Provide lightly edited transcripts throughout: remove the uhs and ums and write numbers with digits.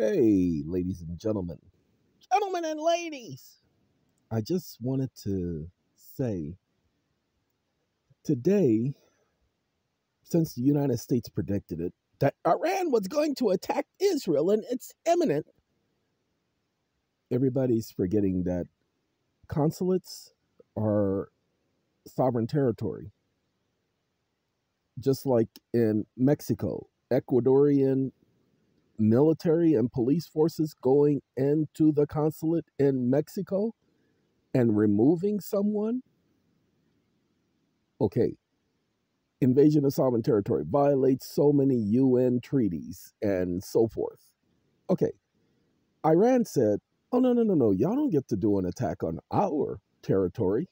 Hey, ladies and gentlemen. Gentlemen and ladies. I just wanted to say today, since the United States predicted it, that Iran was going to attack Israel and it's imminent, everybody's forgetting that consulates are sovereign territory. Just like in Mexico, Ecuadorian military and police forces going into the consulate in Mexico and removing someone. Okay, invasion of sovereign territory violates so many UN treaties and so forth. Okay, Iran said, oh, no, y'all don't get to do an attack on our territory.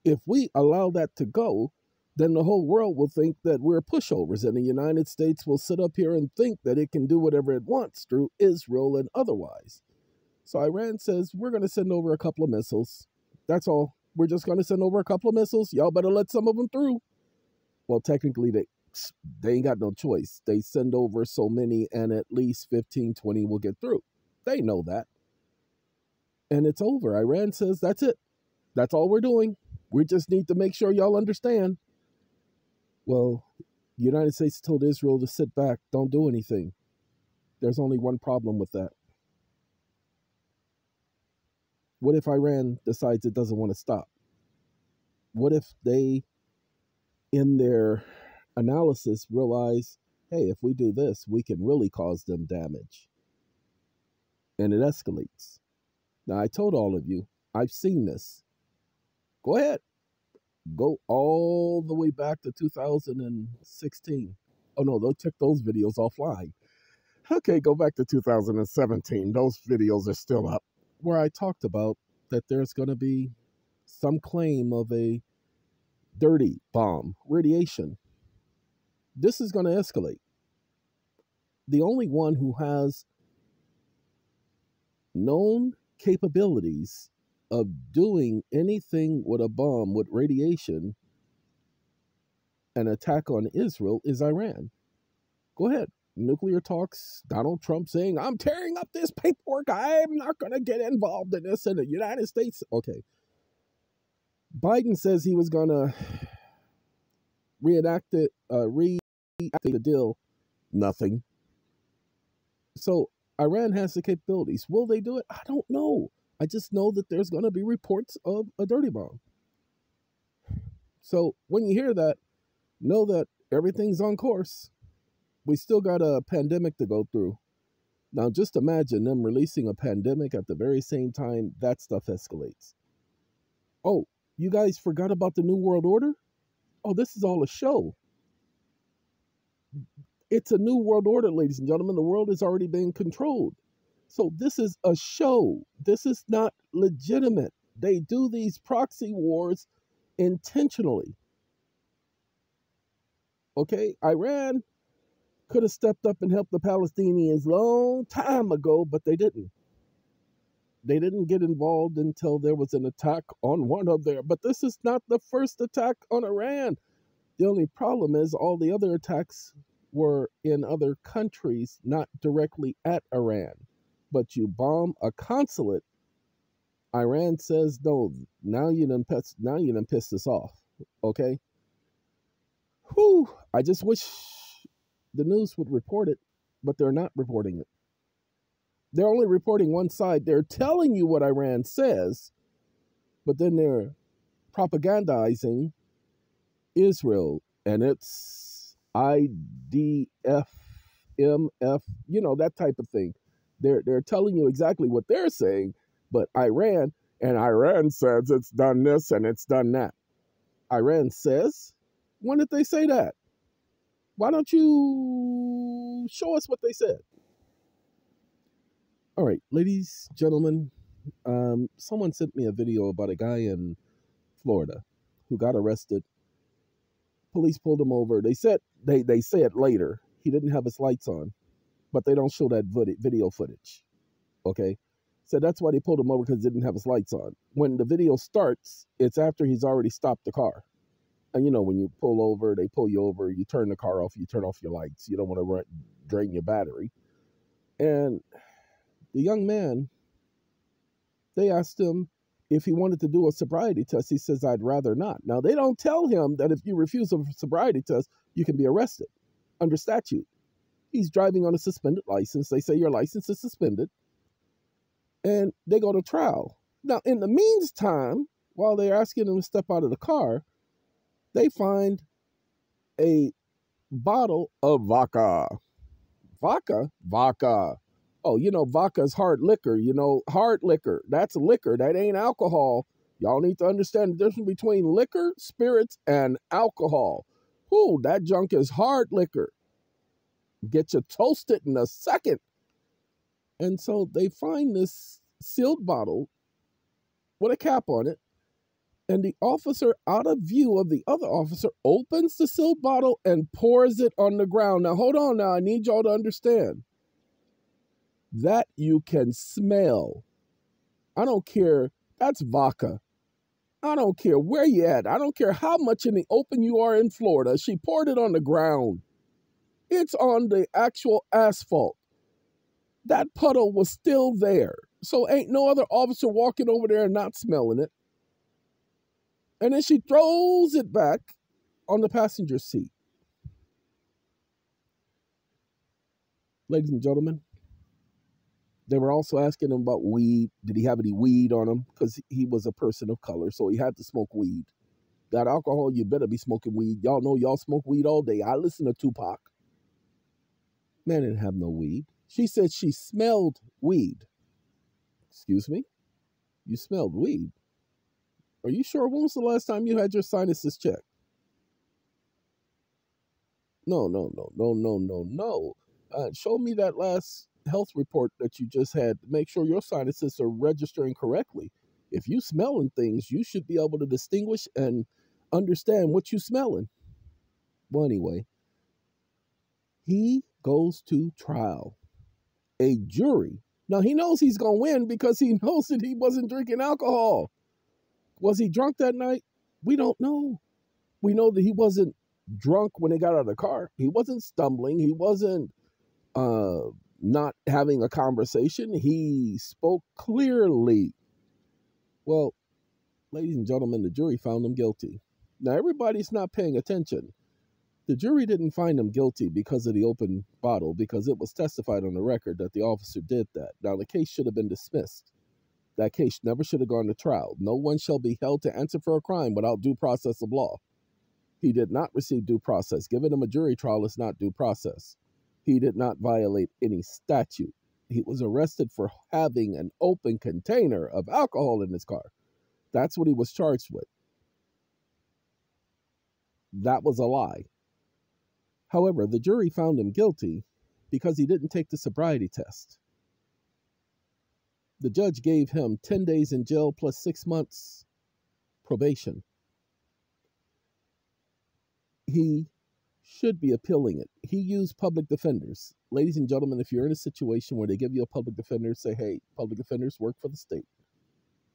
If we allow that to go, then the whole world will think that we're pushovers, and the United States will sit up here and think that it can do whatever it wants through Israel and otherwise. So Iran says, we're going to send over a couple of missiles. That's all. We're just going to send over a couple of missiles. Y'all better let some of them through. Well, technically, they ain't got no choice. They send over so many, and at least 15, 20 will get through. They know that. And it's over. Iran says, that's it. That's all we're doing. We just need to make sure y'all understand. Well, the United States told Israel to sit back, don't do anything. There's only one problem with that. What if Iran decides it doesn't want to stop? What if they, in their analysis, realize, hey, if we do this, we can really cause them damage? And it escalates. Now, I told all of you, I've seen this. Go ahead. Go all the way back to 2016. Oh, no, they took those videos offline. Okay, go back to 2017. Those videos are still up, where I talked about that there's going to be some claim of a dirty bomb, radiation. This is going to escalate. The only one who has known capabilities of doing anything with a bomb with radiation, an attack on Israel, is Iran. Go ahead. Nuclear talks, Donald Trump saying, I'm tearing up this paperwork. I'm not going to get involved in this in the United States. Okay. Biden says he was going to reenact the deal. Nothing. So Iran has the capabilities. Will they do it? I don't know. I just know that there's going to be reports of a dirty bomb. So when you hear that, know that everything's on course. We still got a pandemic to go through. Now, just imagine them releasing a pandemic at the very same time that stuff escalates. Oh, you guys forgot about the New World Order? Oh, this is all a show. It's a New World Order, ladies and gentlemen. The world is already being controlled. So this is a show. This is not legitimate. They do these proxy wars intentionally. Okay, Iran could have stepped up and helped the Palestinians long time ago, but they didn't. They didn't get involved until there was an attack on one of their. But this is not the first attack on Iran. The only problem is all the other attacks were in other countries, not directly at Iran. But you bomb a consulate, Iran says, no, now you done pissed us off. Okay? Whew, I just wish the news would report it, but they're not reporting it. They're only reporting one side. They're telling you what Iran says, but then they're propagandizing Israel and its IDF, MF, that type of thing. They're telling you exactly what they're saying, but Iran says it's done this and it's done that. Iran says? When did they say that? Why don't you show us what they said? All right, ladies, gentlemen, someone sent me a video about a guy in Florida who got arrested. Police pulled him over. They said later he didn't have his lights on, but they don't show that video footage. Okay, so that's why they pulled him over, because he didn't have his lights on. When the video starts, it's after he's already stopped the car. And when you pull over, they pull you over, you turn the car off, you turn off your lights. You don't want to drain your battery. And the young man, they asked him if he wanted to do a sobriety test. He says, I'd rather not. Now, they don't tell him that if you refuse a sobriety test, you can be arrested under statute. He's driving on a suspended license. They say your license is suspended. And they go to trial. Now, in the meantime, while they're asking him to step out of the car, they find a bottle of vodka. Vodka. Oh, vodka is hard liquor. Hard liquor. That's liquor. That ain't alcohol. Y'all need to understand the difference between liquor, spirits, and alcohol. Ooh, that junk is hard liquor. Get you toasted in a second. And so they find this sealed bottle with a cap on it. And the officer, out of view of the other officer, opens the sealed bottle and pours it on the ground. Now, hold on now. I need y'all to understand that you can smell. I don't care. That's vodka. I don't care where you at. I don't care how much in the open you are in Florida. She poured it on the ground. It's on the actual asphalt. That puddle was still there. So ain't no other officer walking over there and not smelling it. And then she throws it back on the passenger seat. Ladies and gentlemen, they were also asking him about weed. Did he have any weed on him? Because he was a person of color, so he had to smoke weed. Got alcohol, you better be smoking weed. Y'all know y'all smoke weed all day. I listen to Tupac. Man didn't have no weed. She said she smelled weed. Excuse me? You smelled weed? Are you sure? When was the last time you had your sinuses checked? No. Show me that last health report that you just had. Make sure your sinuses are registering correctly. If you smelling things, you should be able to distinguish and understand what you smelling. Well, anyway, he goes to trial. A jury. Now, he knows he's going to win because he knows that he wasn't drinking alcohol. Was he drunk that night? We don't know. We know that he wasn't drunk when they got out of the car. He wasn't stumbling. He wasn't not having a conversation. He spoke clearly. Well, ladies and gentlemen, the jury found him guilty. Now, everybody's not paying attention. The jury didn't find him guilty because of the open bottle, because it was testified on the record that the officer did that. Now, the case should have been dismissed. That case never should have gone to trial. No one shall be held to answer for a crime without due process of law. He did not receive due process. Giving him a jury trial is not due process. He did not violate any statute. He was arrested for having an open container of alcohol in his car. That's what he was charged with. That was a lie. However, the jury found him guilty because he didn't take the sobriety test. The judge gave him 10 days in jail plus 6 months probation. He should be appealing it. He used public defenders. Ladies and gentlemen, if you're in a situation where they give you a public defender, say, hey, public defenders work for the state.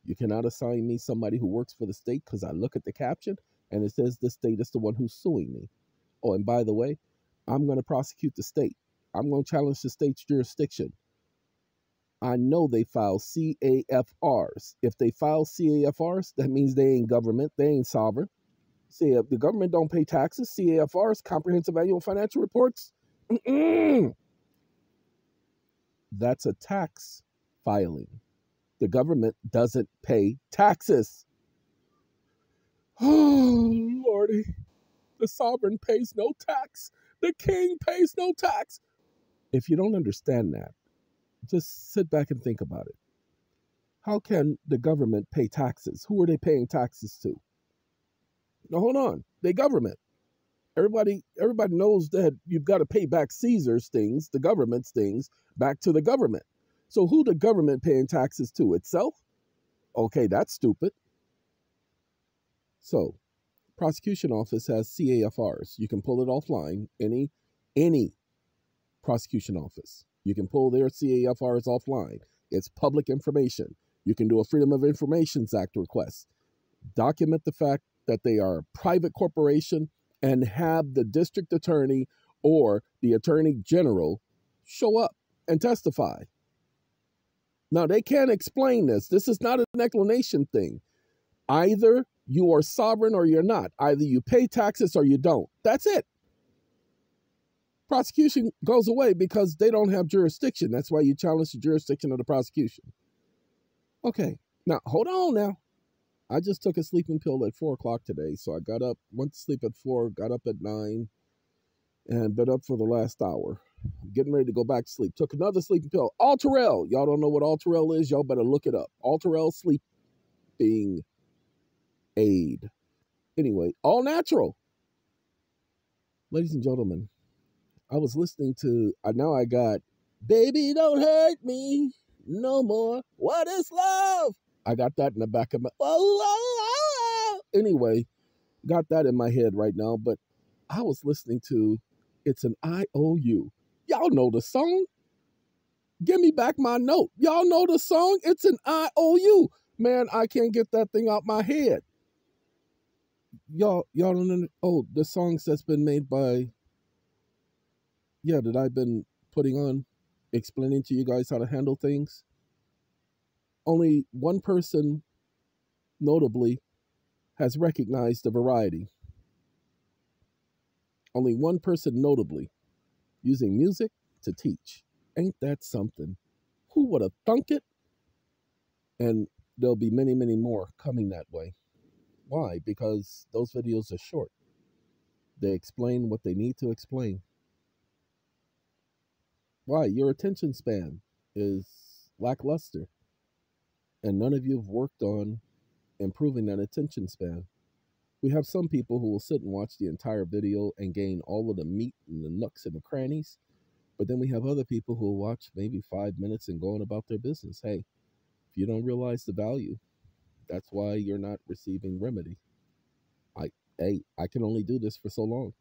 You cannot assign me somebody who works for the state because I look at the caption and it says the state is the one who's suing me. Oh, and by the way, I'm going to prosecute the state. I'm going to challenge the state's jurisdiction. I know they file CAFRs. If they file CAFRs, that means they ain't government. They ain't sovereign. See, if the government don't pay taxes, CAFRs, comprehensive annual financial reports, that's a tax filing. The government doesn't pay taxes. Oh, Lordy. The sovereign pays no tax. The king pays no tax. If you don't understand that, just sit back and think about it. How can the government pay taxes? Who are they paying taxes to? Now, hold on. They government. Everybody knows that you've got to pay back Caesar's things, the government's things, back to the government. So who the government paying taxes to? Itself? Okay, that's stupid. So, prosecution office has CAFRs. You can pull it offline. Any prosecution office. You can pull their CAFRs offline. It's public information. You can do a Freedom of Information Act request. Document the fact that they are a private corporation and have the district attorney or the attorney general show up and testify. Now, they can't explain this. This is not an explanation thing. Either you are sovereign or you're not. Either you pay taxes or you don't. That's it. Prosecution goes away because they don't have jurisdiction. That's why you challenge the jurisdiction of the prosecution. Okay, now hold on now. I just took a sleeping pill at 4 o'clock today. So I got up, went to sleep at 4, got up at 9, and been up for the last hour. I'm getting ready to go back to sleep. Took another sleeping pill. Alterel. Y'all don't know what Alterel is? Y'all better look it up. Alterel sleeping aid. Anyway, all natural. Ladies and gentlemen, I was listening to, now I got, Baby Don't Hurt Me No More. What is love? I got that in the back of my, anyway, got that in my head right now, but I was listening to It's an IOU. Y'all know the song? Give me back my note. Y'all know the song? It's an IOU. Man, I can't get that thing out my head. Y'all don't know. Oh, the songs that's been made by, that I've been putting on, explaining to you guys how to handle things. Only one person, notably, has recognized the variety. Only one person, notably, using music to teach. Ain't that something? Who would have thunk it? And there'll be many, many more coming that way. Why? Because those videos are short. They explain what they need to explain. Why? Your attention span is lackluster. And none of you have worked on improving that attention span. We have some people who will sit and watch the entire video and gain all of the meat and the nooks and the crannies. But then we have other people who will watch maybe 5 minutes and go on about their business. Hey, if you don't realize the value, that's why you're not receiving remedy. I can only do this for so long.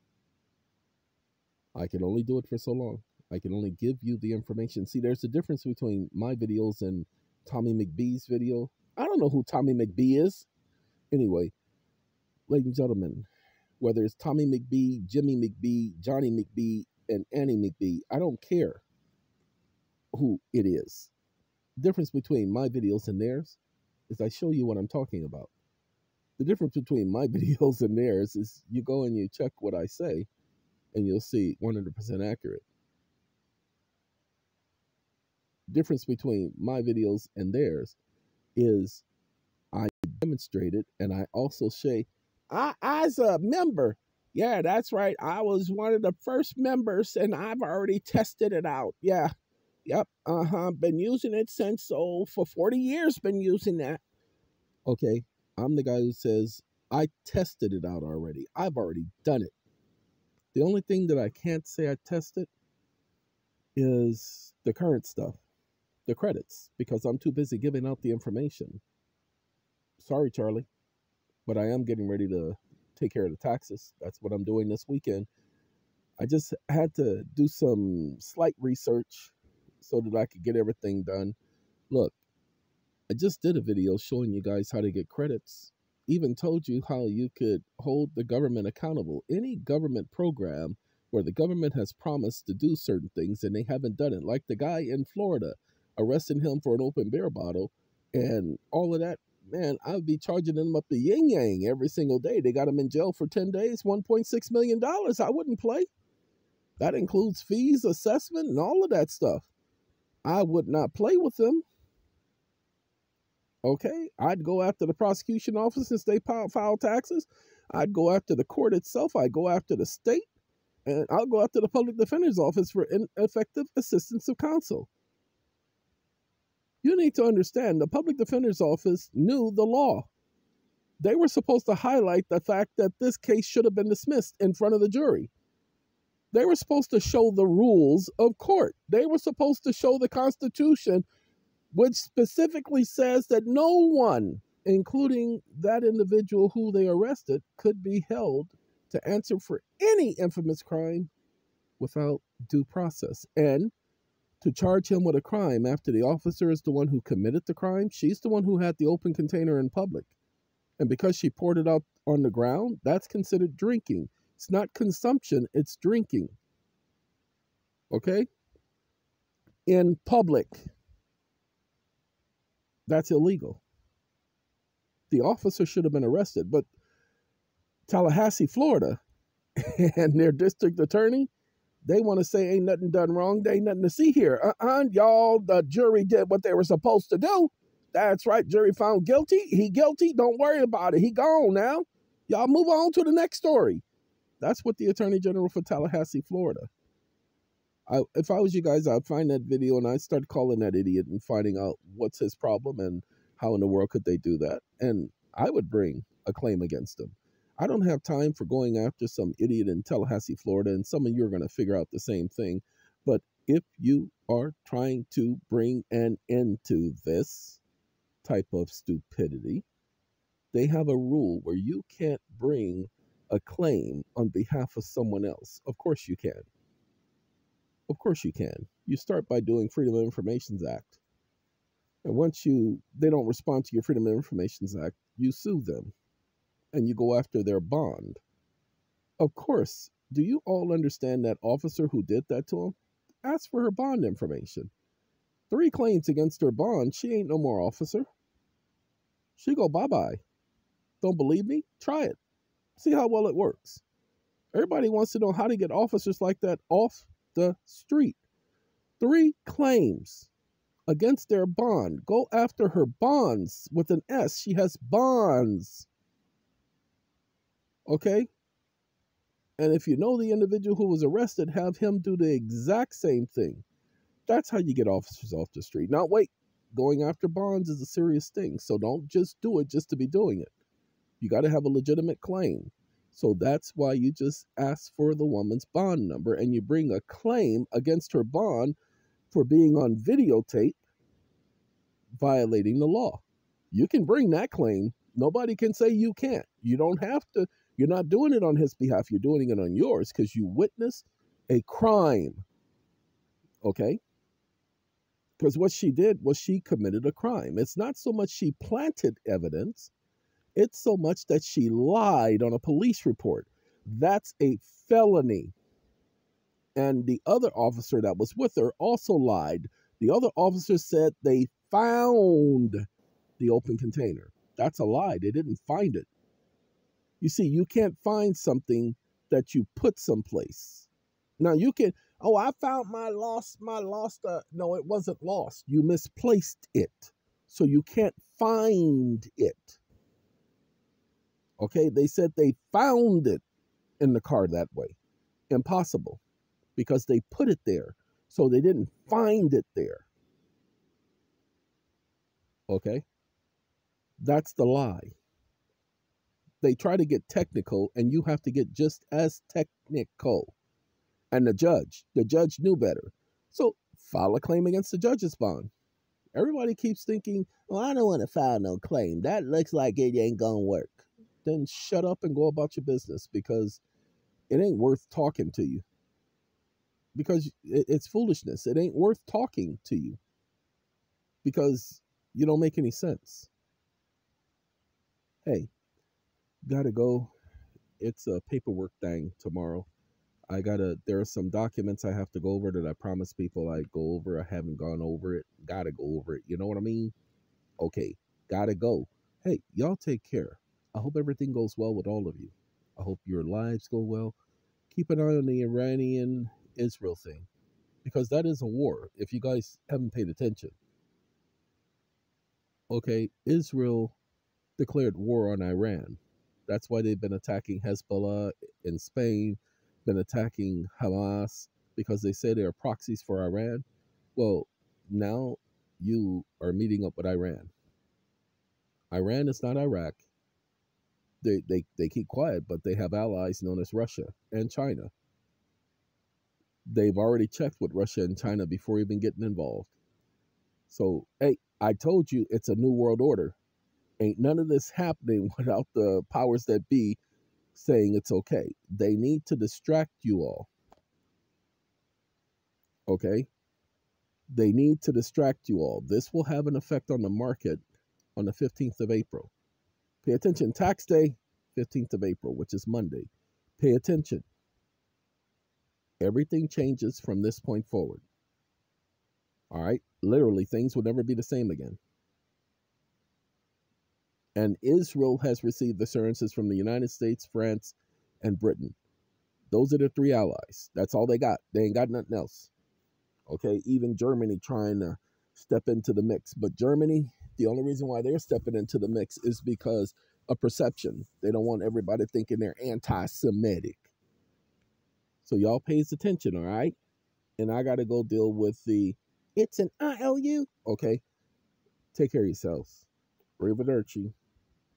I can only do it for so long. I can only give you the information. See, there's a difference between my videos and Tommy McBee's video. I don't know who Tommy McBee is. Anyway, ladies and gentlemen, whether it's Tommy McBee, Jimmy McBee, Johnny McBee, and Annie McBee, I don't care who it is. The difference between my videos and theirs is I show you what I'm talking about. The difference between my videos and theirs is you go and you check what I say, and you'll see 100% accurate. Difference between my videos and theirs is I demonstrate it, and I also say, as a member, yeah, that's right, I was one of the first members, and I've already tested it out. Yeah, yep, been using it since, for 40 years, been using that. Okay, I'm the guy who says, I tested it out already. I've already done it. The only thing that I can't say I tested is the current stuff, the credits, because I'm too busy giving out the information. Sorry, Charlie, but I am getting ready to take care of the taxes. That's what I'm doing this weekend. I just had to do some slight research so that I could get everything done. Look, I just did a video showing you guys how to get credits. Even told you how you could hold the government accountable. Any government program where the government has promised to do certain things and they haven't done it, like the guy in Florida, arresting him for an open beer bottle and all of that, man, I would be charging them up the yin-yang every single day. They got him in jail for 10 days, $1.6 million. I wouldn't play. That includes fees, assessment, and all of that stuff. I would not play with them. Okay, I'd go after the prosecution office since they file taxes. I'd go after the court itself. I'd go after the state. And I'll go after the public defender's office for ineffective assistance of counsel. You need to understand, the public defender's office knew the law. They were supposed to highlight the fact that this case should have been dismissed in front of the jury. They were supposed to show the rules of court. They were supposed to show the Constitution, which specifically says that no one, including that individual who they arrested, could be held to answer for any infamous crime without due process. And to charge him with a crime after the officer is the one who committed the crime, she's the one who had the open container in public. And because she poured it out on the ground, that's considered drinking. It's not consumption, it's drinking. Okay? in public. That's illegal. The officer should have been arrested, but Tallahassee, Florida, and their district attorney, they want to say ain't nothing done wrong. There ain't nothing to see here. Y'all, the jury did what they were supposed to do. That's right. Jury found guilty. He guilty. Don't worry about it. He gone now. Y'all move on to the next story. That's what the Attorney General for Tallahassee, Florida. If I was you guys, I'd find that video and I'd start calling that idiot and finding out what's his problem and how in the world could they do that. And I would bring a claim against him. I don't have time for going after some idiot in Tallahassee, Florida, and some of you are going to figure out the same thing. But if you are trying to bring an end to this type of stupidity, they have a rule where you can't bring a claim on behalf of someone else. Of course you can. Of course you can. You start by doing Freedom of Information Act. And once they don't respond to your Freedom of Information Act, you sue them. And you go after their bond. Of course, do you all understand that officer who did that to him? Ask for her bond information. 3 claims against her bond. She ain't no more officer. She go bye-bye. Don't believe me? Try it. See how well it works. Everybody wants to know how to get officers like that off the street. 3 claims against their bond. Go after her bonds with an S. She has bonds. Okay? And if you know the individual who was arrested, have him do the exact same thing. That's how you get officers off the street. Now, wait. Going after bonds is a serious thing. So don't just do it just to be doing it. You got to have a legitimate claim. So that's why you just ask for the woman's bond number and you bring a claim against her bond for being on videotape violating the law. You can bring that claim. Nobody can say you can't. You don't have to. You're not doing it on his behalf. You're doing it on yours because you witnessed a crime. Okay? Because what she did was she committed a crime. It's not so much she planted evidence. It's so much that she lied on a police report. That's a felony. And the other officer that was with her also lied. The other officer said they found the open container. That's a lie. They didn't find it. You see, you can't find something that you put someplace. Now you can, I found my lost, no, it wasn't lost. You misplaced it. So you can't find it. Okay, they said they found it in the car that way. Impossible. Because they put it there. So they didn't find it there. Okay? That's the lie. They try to get technical, and you have to get just as technical. And the judge knew better. So file a claim against the judge's bond. Everybody keeps thinking, well, I don't want to file no claim. That looks like it ain't going to work. Then shut up and go about your business because it ain't worth talking to you. Because it's foolishness. It ain't worth talking to you because you don't make any sense. Hey, gotta go. It's a paperwork thing tomorrow. There are some documents I have to go over that I promised people I'd go over. I haven't gone over it. Gotta go over it. You know what I mean? Okay, gotta go. Hey, y'all take care. I hope everything goes well with all of you. I hope your lives go well. Keep an eye on the Iranian Israel thing because that is a war if you guys haven't paid attention. Okay, Israel declared war on Iran. That's why they've been attacking Hezbollah in Spain, been attacking Hamas because they say they are proxies for Iran. Well, now you are meeting up with Iran. Iran is not Iraq. They keep quiet, but they have allies known as Russia and China. They've already checked with Russia and China before even getting involved. So, hey, I told you it's a new world order. Ain't none of this happening without the powers that be saying it's okay. They need to distract you all. Okay? They need to distract you all. This will have an effect on the market on the 15th of April. Pay attention. Tax day, 15th of April, which is Monday. Pay attention. Everything changes from this point forward. All right. Literally, things will never be the same again. And Israel has received assurances from the United States, France, and Britain. Those are the three allies. That's all they got. They ain't got nothing else. Okay. Even Germany trying to step into the mix. But Germany, the only reason why they're stepping into the mix is because of perception. They don't want everybody thinking they're anti-Semitic. So y'all pays attention, all right? And I got to go deal with it's an ILU. Okay. Take care of yourselves. Arrivederci.